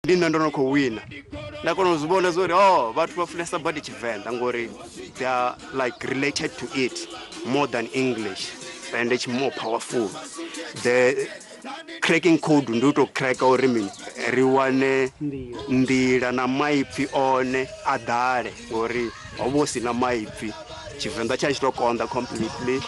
Ndinono ko wina. La kono uzibona zori bathu bafuna body Chivenda ngori they are like related to it more than English and it's more powerful. The cracking code nduto crack urimi riwane ndira na maipfi one adale ngori obosi na maipfi Chivenda change to konda completely.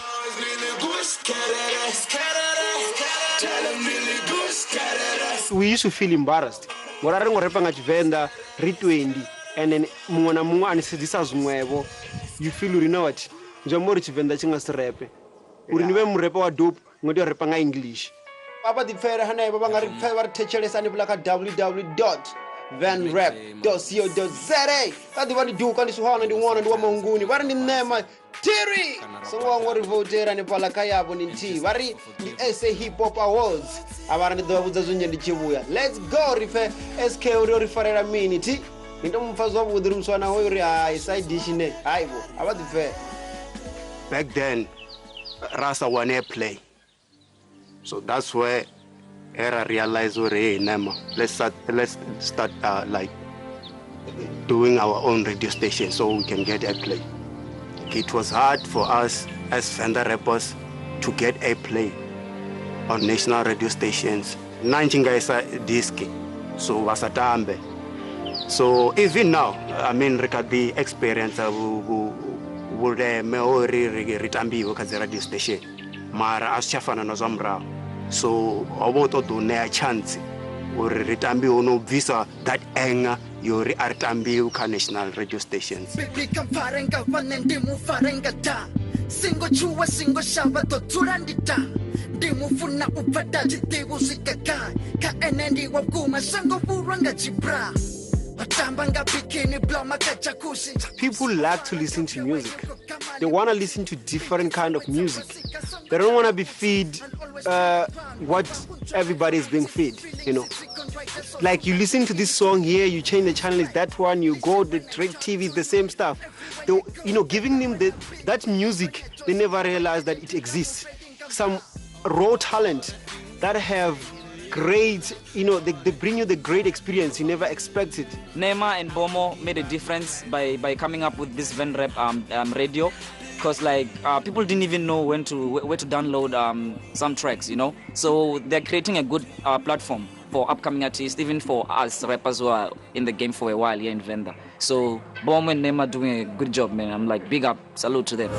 We used to feel embarrassed. Ngora ri ngorepa nga Chivenda ri 20 and then munwe na munwe anisedzisa zwimwevo. You feel you know what? Njomori Chivenda chinga sirepe. Uri niwe murepa wa dope ngoti repa nga English. Papa di fere hana baba ngari fere war techelesa ni bulaka www.vanrap.co.za. Adi wani du kandi suhana ndi wona ndi wa manguni. Wari ni nema Tiri! So ngori votera ni palaka yabo ni nti. Wari ni SA Hip Hop Awards. Abara ni dobuza zunye ndi chibuya. Let's go rife SK uri farera mini ti. Ndo mfazo wabu udhurumswana hoyo ri side dish ne. Aibo. Abadi fe. Back then, Rasa one play. So that's where I realized let's start like doing our own radio station so we can get airplay. It was hard for us as Venda rappers to get airplay on national radio stations. Nanjingaisa disc, so wasatambe. So even now, I mean, the experience would ritambi wakazi radio station. Mara aschafana na zamra. So aboto do ne a chance or ritambi ono visa that anger yori artambi uka national radio stations. Singo chua singo shaba to turandita. Dimufuna upata jitibu sikaka. Ka enendi wakuma sango furanga chibra. People like to listen to music. They want to listen to different kind of music. They don't want to be fed what everybody is being fed, you know. Like you listen to this song here, you change the channel, it's that one, you go the Drake TV, the same stuff. They, you know, giving them that music, they never realize that it exists. Some raw talent that have great, you know, they bring you the great experience you never expected. Neema and Bomo made a difference by coming up with this Venrap radio, because like people didn't even know where to download some tracks, you know. So they're creating a good platform for upcoming artists, even for us rappers who are in the game for a while here in Venda. So Bomo and Neema doing a good job, man. I'm like, big up, salute to them.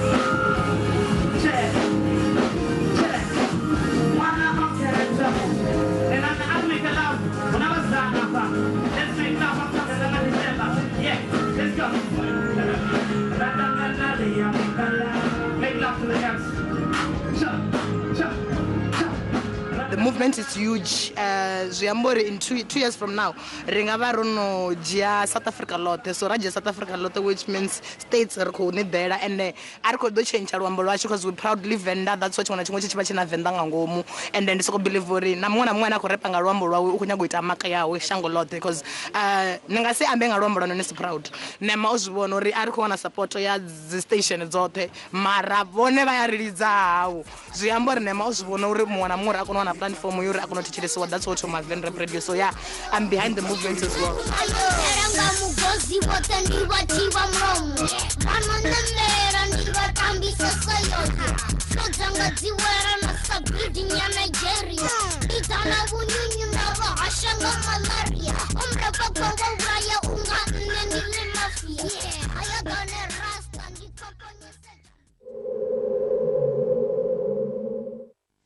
The movement is huge. In 2 years from now, Ringavarono Gia South Africa lot, so Raja South Africa lot, which means states are called there, and Arco do change Aruambolash because we proudly Venda. That's what you want to watch Vendangomu, and then so believe Namona Mwana Korepanga Rumble, Ukunaguita Makaya, with Shango lot, because Nangase I'm being a rumble and is proud. Nemos one or Arco and support the station is Zote, Maravone Riza, Ziambo Nemos one or Mona on platform you're going to teach us what that's what my Venrap radio. So yeah, I'm behind the movement as well.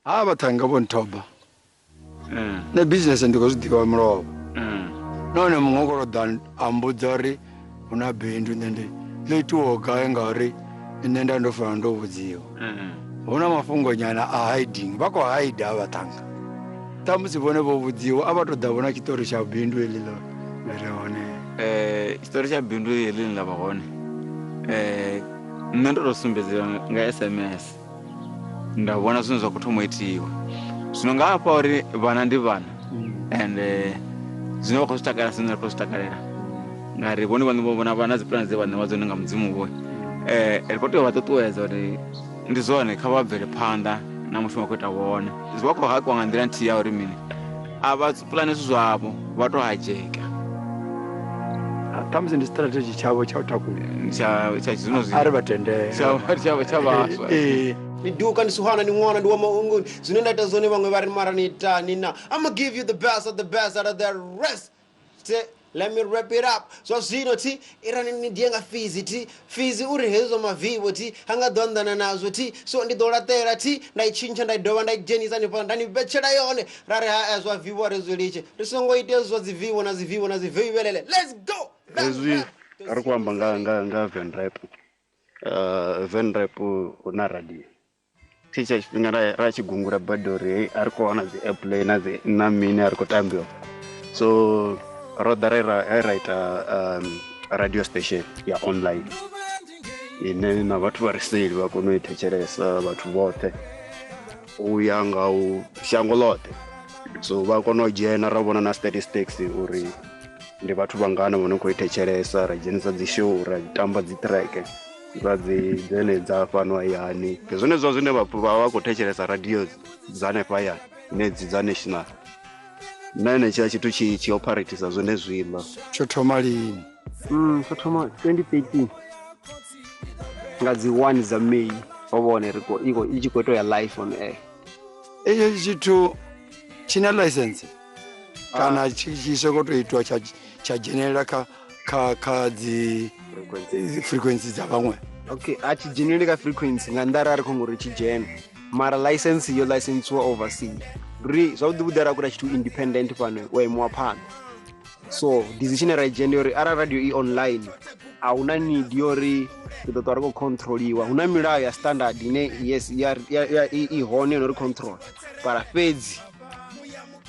Abatanga bontoba ne business ndikozidiwa mrobo none mungokoro dan ambudari una bindu nende letuoka engari inenda ndofana ndobudziwa una mafungo nyana a hiding bako hide abatanga tamusibone bobudziwa abatodabona chitori cha bindu elilo lereone chitori cha bindu elilo labone nendo rosumbezera nga SMS ndabona zvinhu kutomoitiwa zvino ngapa uri vana ndi vana and zvino kustakara sina kustakarira ngari boni vanobona vana ziplans dzevana vazonenga mudzimu uwe ripoto vatotoedza kuti ndizone khavabvere phanda na mushumo kuita wona zvako hakwa ngandira ntiya uri mini ava plan zvavo vatohajeka tamusi ndi strategy chavo cha utakula cha zvino ari vatendee chavaswa ni duka ni suhana ni ng'wana ndi wa maunguni zvino ndaita zone vamwe vari mara ni tani na I'ma give you the best of the best out of the rest. Let me wrap it up. So zvino ti irani ni dienga fizi ti fizi uri hezo mavivo ti hanga dondana nazo ti so ndi dolatera ti ndaichincha ndaidova ndaijenisa ni panda ni bechera yone rari ha ezwa vivo rezuliche risongo itezwa zivivo na zivivo na zivivo velele. Let's go. Ezwi ari kuamba nga Van Rap. Van Rap una radio. Ticha chifingana rachigungura badori ari kuona zi airplay na mini ari kutambiwa. So rather I write a radio station ya online ine na vhathu vari seli va kona u thetshelesa vhathu vhoṱhe uya nga u shango ḽoṱhe so va kona u dzhena ra vhona na statistics uri ndi vhathu vhangana vho no khou i thetshelesa ra dzhenisa dzi show ra tamba dzi track ra dzi dzenedza fhano hayani zwone zwa zwine vha khou thetshelesa radio dza hanefha hayani ine dza national nane tsha tshithu tshi operatisa zwone zwiḽa tsho thoma lini Tsho thoma 2013 nga dzi 1 za May o vhone iko i tshi khou tou ya live on air. Iyo tshithu tshina license kana tshi soko to itwa cha dzhenelela kha dzi frequency dza vhaṅwe. Okay, a tshi dzhenelele ka frequency nga ndara ari khou ngori tshi dzhena mara license yo license wa overseas ri zwavhuḓi vhuḓi ara kuda tshithu independent fhano wa imuwa phanḓa so decision ra dzhena uri ara radio i online a huna need yori ri ḓo ṱwa ri khou controliwa huna milayo ya standard ine yes i hone no ri control para fedzi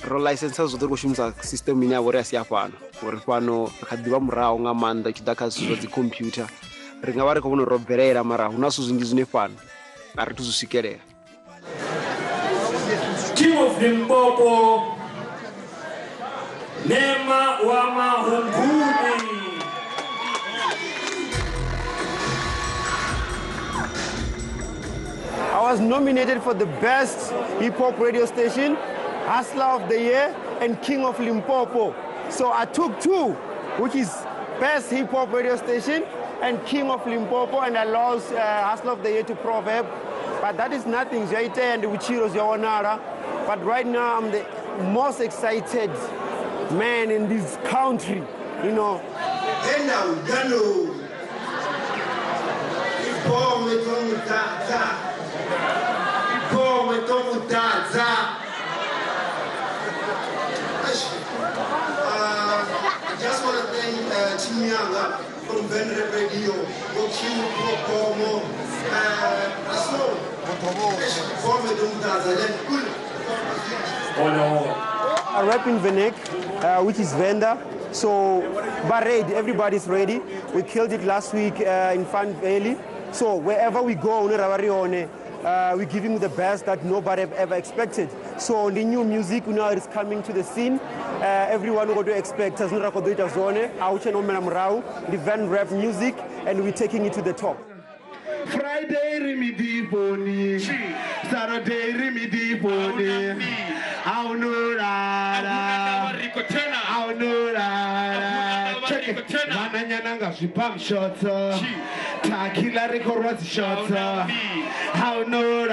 ro license zwoṱhe ri khou shumisa system ine ya vho ri a si ya fhano uri fhano kha ḓivha muraho nga maanḓa tshi ḓa kha zwithu zwa dzi computer ri nga vha ri khou vhona uri ro bvelela mara huna zwithu zwinzhi zwine fhano a ri thu zwi swikelela. King of Limpopo, Nema wa Mahunguni. I was nominated for the best hip-hop radio station, Hustler of the Year, and King of Limpopo. So I took two, which is best hip-hop radio station and King of Limpopo, and I lost Hustler of the Year to Proverb. But that is nothing, Jaite and Uchiros Yawanara. But right now, I'm the most excited man in this country, you know. I just want to thank Chimianga from Van Rap Radio, Yokimu Promo, Asno, I rap in Venek, which is Venda. So, but ready, everybody's ready. We killed it last week in Fan Valley. So wherever we go, we give him the best that nobody ever expected. So the new music now is coming to the scene. Everyone will expect us the Van Rap music, and we're taking it to the top. Friday remedy pony, Saturday remedy pony. How no check it. Mananyanga shipam shot. Takila record shot. How no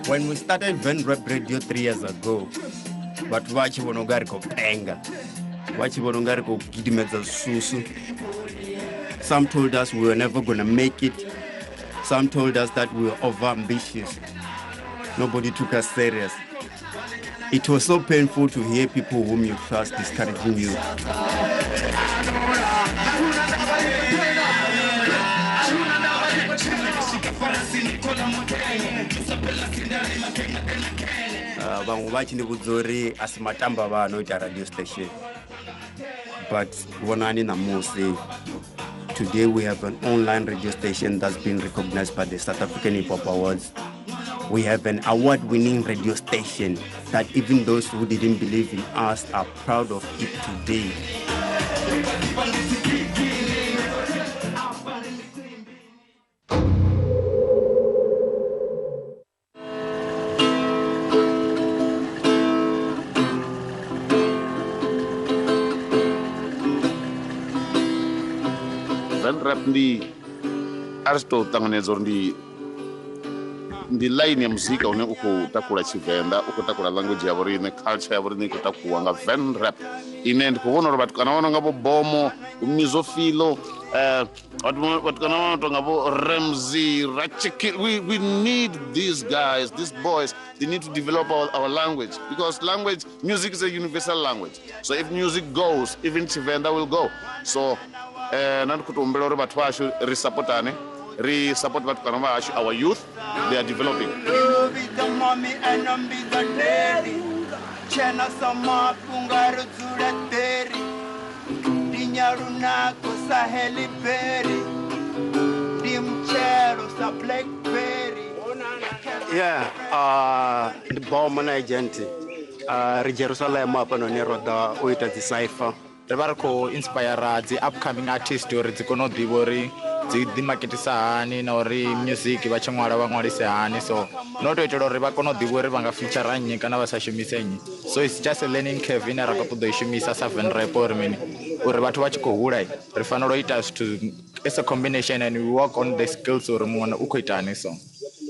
When we started Van Rap Radio 3 years ago, but vachi vonogari ko penga. Vachi vonogari ko gidimedza susu. Some told us we were never going to make it. Some told us that we were over-ambitious. Nobody took us serious. It was so painful to hear people whom you trust discouraging you. Vamwe vachindibudza uri asi matamba vanoita radio station. But vonani namusi. Today we have an online radio station that's been recognized by the South African Hip Hop Awards. We have an award-winning radio station that even those who didn't believe in us are proud of it today. rap ndi aristo tanganedza uri ndi line ya muzika une uko takula Tshivenḓa uko takula language ya vhorine culture ya vhorine iko takuwa nga van rap ine ndi kuvhona uri vhathu kana vhona nga vho Bomo Mizofilo vhathu kana vhona tonga vho Ramsey Ratchiki. We need these guys, these boys. They need to develop our language, because music is a universal language. So if music goes, even Tshivenḓa will go. So nandi kuti umbela uri vhathu vashu ri supportane, re support vhathu kana vashu, our youth, they are developing. Yeah, the bomb agent, Jerusalem up on the road, with the cipher. Re va ri khou inspire dzi upcoming artist uri dzi kone u ḓivha uri dzi ḓimaketisa hani na uri music vha tshi ṅwala vha ṅwalise hani, so no to itela uri vha kone u ḓivha uri vha nga feature nnyi kana vha sa shumise nnyi. So it's just a learning curve ine ra khou ṱoḓa u shumisa sa van rap uri mini uri vhathu vha tshi khou hula ri fanela u ita zwithu as a combination and we work on the skills uri muṅwe u khou ita hani. So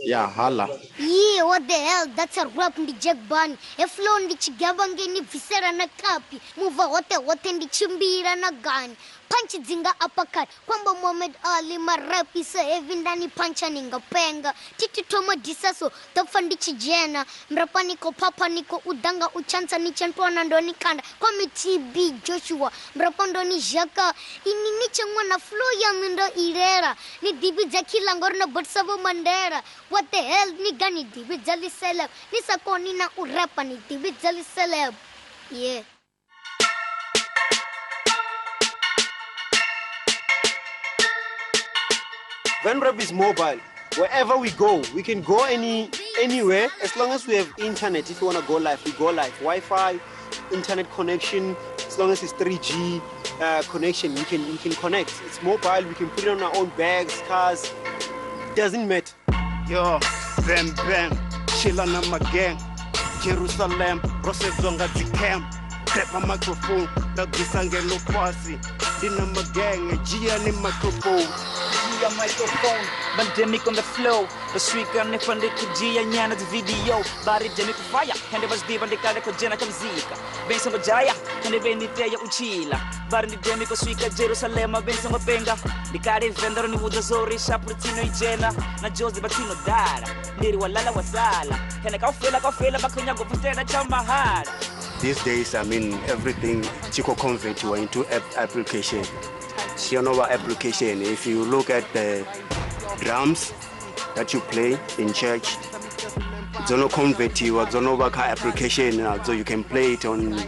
yeah, hala. Yeah, what the hell? That's a rap ndi Jack Bunny. E flow ndi chigaba ngeni visera na kapi. Move wote ndi chimbira na gani. Punch dzinga uppercut. Kwamba Muhammad Ali marapi so heavy ndani puncha ninga penga. Titi toma disaso tofa ndi chijena. Mrapa niko papa niko udanga uchansa ni chanpona ndoni kanda. Kwa mi TB Joshua. Mrapa ndoni jaka. Ini niche mwana flow ya mindo irera. Ni dibi zakila ngorna botsavo mandera. What the hell ni gani dibi jali celeb. Ni sakoni na urapa ni dibi jali celeb. Yeah. Van rap is mobile. Wherever we go, we can go anywhere as long as we have internet. If you want to go live, we go live. Wi-Fi, internet connection, as long as it's 3G connection, we can connect. It's mobile. We can put it on our own bags, cars. Doesn't matter. Yo, bam bam, chillin' on my gang. Jerusalem, Rosezonga the camp. Grab a microphone, now this ain't no posse. Dinner my gang, a Gia in microphone. Gia microphone, pandemic on the flow. The speaker ne funded to Gia Nyana's video. Bari Demic fire, and it was deep on the Kadako Jena Kamzika. Benson Jaya, and the Beniteya Uchila. Bari Demico speaker Jerusalem, Benson Benga. The Kari vendor and Wudazori, Shaputino Jena, na Jose Batino Dara. Niri Walala Wasala. And I feel like Bakunya go for Chamahara. These days, I mean, everything Chico convert you into application. You know what application? If you look at the drums that you play in church, it's no convert you. It's no what application. So you can play it on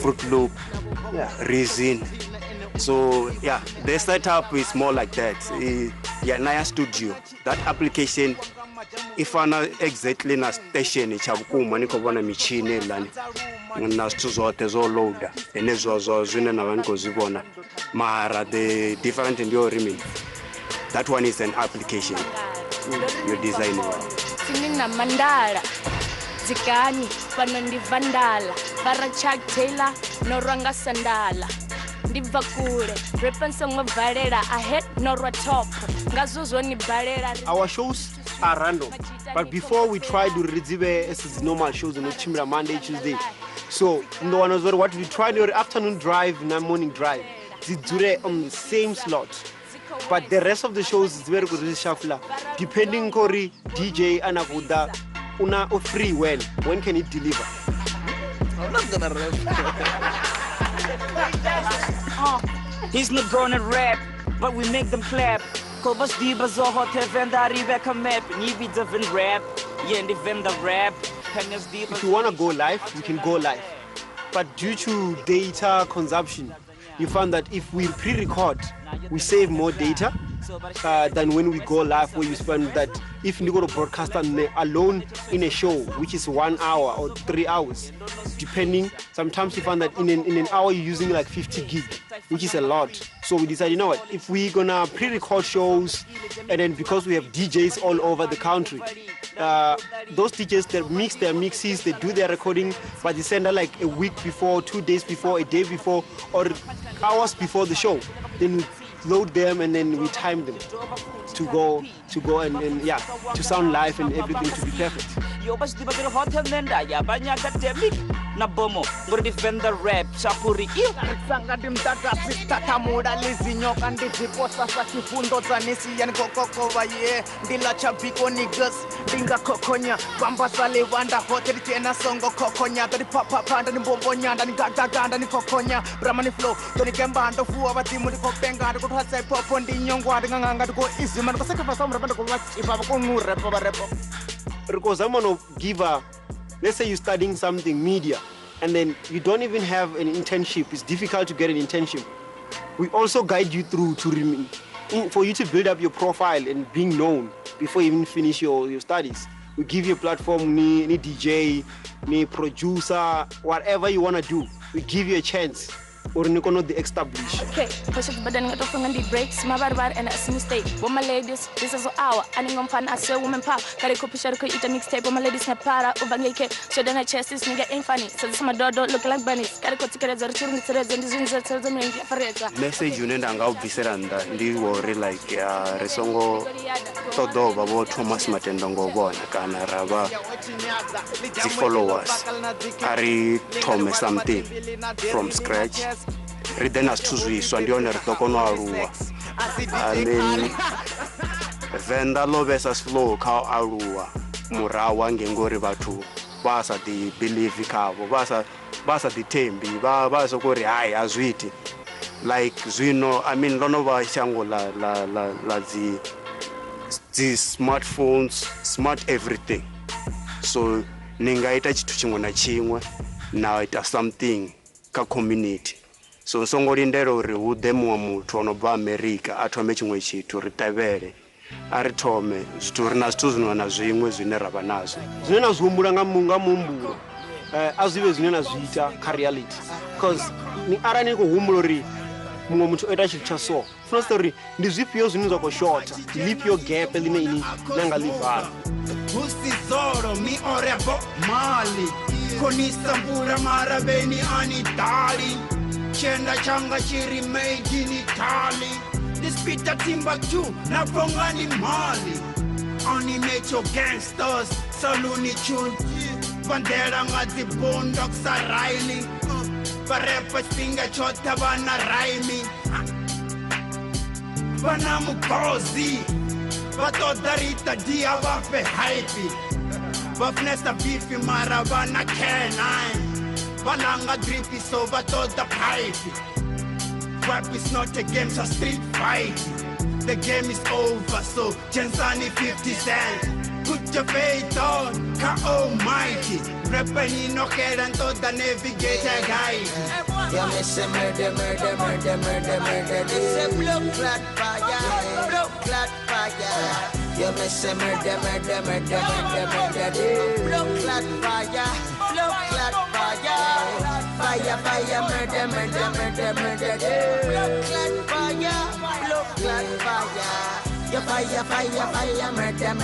Fruit Loop, Reason. So yeah, the setup is more like that. Yeah, Naya Studio. That application. If I'm not exactly na station, it's a kuma niko bona michine lani. Na zote zo loader. Enezo zune na wanko zibona. Mara the different in your remit. That one is an application. You design it. Sinina mandala. Zikani pano vandala. Para Chuck Taylor no ranga sandala. Ndibva kule repensa ngvalela ahead no top ngazozwo ni balela. Our shows are random, but before we try to redzive as normal shows on Chimra Monday, Tuesday. So no one knows what we try your afternoon drive and morning drive. It's on the same slot, but the rest of the shows is very good shuffler. Depending Kori DJ Anakuda una free when can it deliver? I'm not gonna rap. He's not gonna rap, but we make them clap. Kobas di bazoho te venda Rebecca map. Ni be the rap, yeah, and the venda rap. If you wanna go live, we can go live. But due to data consumption, you found that if we pre-record, we save more data than when we go live, where you spend that. If you go to broadcast alone in a show, which is 1 hour or 3 hours, depending, sometimes you find that in an hour you're using like 50 gig, which is a lot. So we decided, you know what, if we're gonna pre-record shows, and then because we have DJs all over the country, those DJs, they mix their mixes, they do their recording, but they send out like a week before, 2 days before, a day before, or hours before the show. Then upload them and then we time them to go and yeah, to sound live and everything to be perfect. Yo pas di bagian hotel nenda ya banyak temik na bomo ngor defend the rap chapuri iyo sanga dimtakasi tatamuda lizinyoka ndiziposa sa kifundo zanisi yani kokoko baye ndila chabiko niggas dinga kokonya bamba sale wanda hotel tena songo kokonya tadi papa panda ni bombonya ndani gagaganda ni kokonya bramani flow toni kemba ndo fuwa batimu ni kopenga ndo kuthasa popo ndi nyongwa nganga ndo izima ndo sekapa samra ndo kuwachipa ko ngure pa repo. Because I'm gonna give let's say you're studying something, media, and then you don't even have an internship. It's difficult to get an internship. We also guide you through for you to build up your profile and being known before you even finish your studies. We give you a platform, ni DJ, ni producer, whatever you wanna do. We give you a chance. Or the established. Okay, push it badan ngato fangan di breaks mabarbar and as mistake. Woman ladies, this is our aningom fan as a woman power. Kare ko pushar ko ita mixtape woman ladies na para ubangeke. So then I chest this nigga ain't funny. So this my dodo look like bunnies. Kare ko tikere zar churni tere zendi zunza tere zendi fareza. Message unenda nga ubiseranda ndi wori like resongo todo babo Thomas Matendongo bona kana raba the followers ari Thomas something from scratch. Ridena stuzwiswa ndione ritokono aluwa. I mean venda lovesa slow ka aluwa murawa ngengori bathu basa di believe kavo basa di tembi basa kuri hayi azwiti like zwino I mean lono ba shango la the smartphones, smart everything. So ningaita chitu chimwe na chimwe na ita something ka community. So songolindero uri udemu muthu onobva America athome chimwe chitu ritavele ari thome zwithu rina zwithu zwino na zwimwe zwine rava nazwo zwine na zwihumbula nga muhumbulo azwive zwine na zwiita kha reality because ni arani ni kuhumbula uri mumwe muthu oita chithu cha so funa story ndi zwifhio zwine zwa khou shorta ḽifhio gap line ini nanga livala usizoro mi orebo mali konistambura marabeni anitali chenda changa chiri made in Italy this pita Timbuktu na pongani mali animate your gangsters saluni chun bandera ngati boondocks are riling barepa stinga chota bana rhyming bana mukozi batodarita dia vape hype vafnesta beefy mara bana canine bananga drippy so batoda pipe rap is not a game, it's a street fight. The game is over, so Jensani 50 cents. Put your faith on, ka almighty. Rapping no care and told the navigator guide. Yeah, me say murder. This a blood clot fire, blood clot fire. Yeah, me say murder. Blood clot fire, blood clot fire. Fire, murder. Blood clot fire, blood clot fire. Yeah, fire, murder.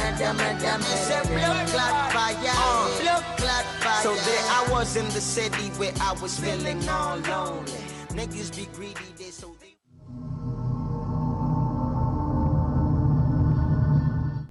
Me say blood clot fire, blood clot fire. So there I was in the city where I was feeling all lonely. Niggas be greedy, they so